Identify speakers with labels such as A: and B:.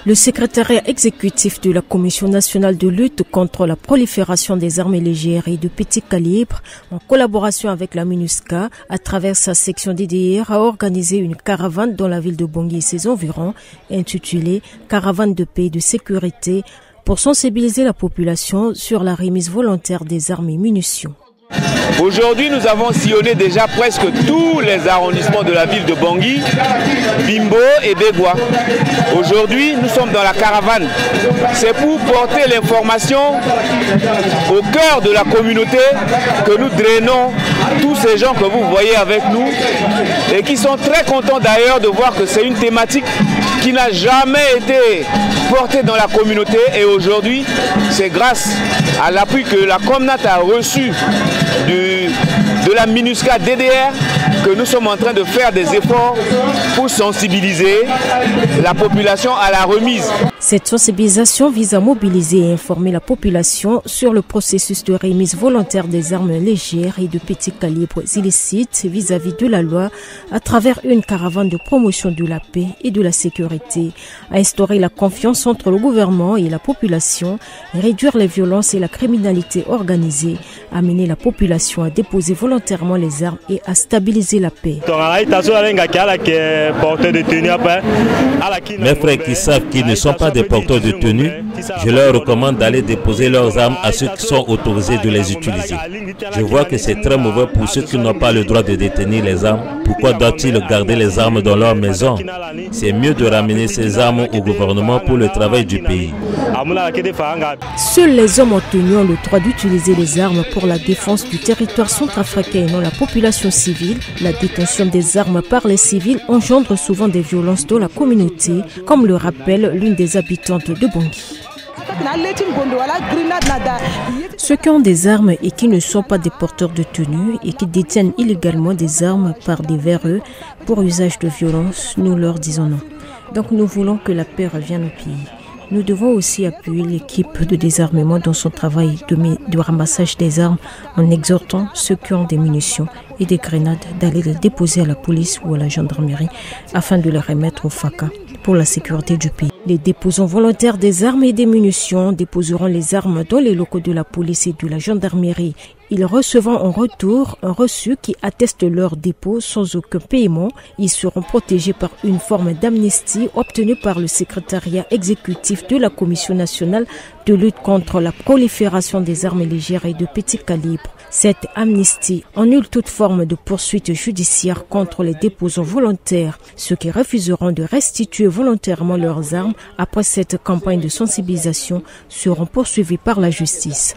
A: Le secrétariat exécutif de la Commission nationale de lutte contre la prolifération des armes légères et de petit calibre, en collaboration avec la MINUSCA, à travers sa section DDR, a organisé une caravane dans la ville de Bangui et ses environs, intitulée « Caravane de paix et de sécurité » pour sensibiliser la population sur la remise volontaire des armes et munitions.
B: Aujourd'hui, nous avons sillonné déjà presque tous les arrondissements de la ville de Bangui, Bimbo et Begwa. Aujourd'hui, nous sommes dans la caravane. C'est pour porter l'information au cœur de la communauté que nous drainons tous ces gens que vous voyez avec nous et qui sont très contents d'ailleurs de voir que c'est une thématique qui n'a jamais été portée dans la communauté et aujourd'hui, c'est grâce à l'appui que la Comnat a reçu de la MINUSCA DDR que nous sommes en train de faire des efforts pour sensibiliser la population à la remise.
A: Cette sensibilisation vise à mobiliser et informer la population sur le processus de remise volontaire des armes légères et de petits calibres illicites vis-à-vis de la loi à travers une caravane de promotion de la paix et de la sécurité, à instaurer la confiance entre le gouvernement et la population, réduire les violences et la criminalité organisée, amener la population à déposer volontairement les armes et à stabiliser la paix.
C: Mes frères qui savent qu'ils ne sont pas des porteurs de tenue, je leur recommande d'aller déposer leurs armes à ceux qui sont autorisés de les utiliser. Je vois que c'est très mauvais pour ceux qui n'ont pas le droit de détenir les armes. Pourquoi doivent-ils garder les armes dans leur maison? C'est mieux de ramener ces armes au gouvernement pour le travail du pays.
A: Seuls les hommes en tenue ont le droit d'utiliser les armes pour la défense du territoire centrafricain et non la population civile. La détention des armes par les civils engendre souvent des violences dans la communauté, comme le rappelle l'une des habitantes de Bangui. Ceux qui ont des armes et qui ne sont pas des porteurs de tenue et qui détiennent illégalement des armes par des véreux pour usage de violence, nous leur disons non. Donc nous voulons que la paix revienne au pays. Nous devons aussi appuyer l'équipe de désarmement dans son travail de ramassage des armes en exhortant ceux qui ont des munitions et des grenades d'aller les déposer à la police ou à la gendarmerie afin de les remettre au FACA pour la sécurité du pays. Les déposants volontaires des armes et des munitions déposeront les armes dans les locaux de la police et de la gendarmerie. Ils recevront en retour un reçu qui atteste leur dépôt sans aucun paiement. Ils seront protégés par une forme d'amnistie obtenue par le secrétariat exécutif de la Commission nationale de lutte contre la prolifération des armes légères et de petits calibres. Cette amnistie annule toute forme de poursuite judiciaire contre les déposants volontaires. Ceux qui refuseront de restituer volontairement leurs armes après cette campagne de sensibilisation seront poursuivis par la justice.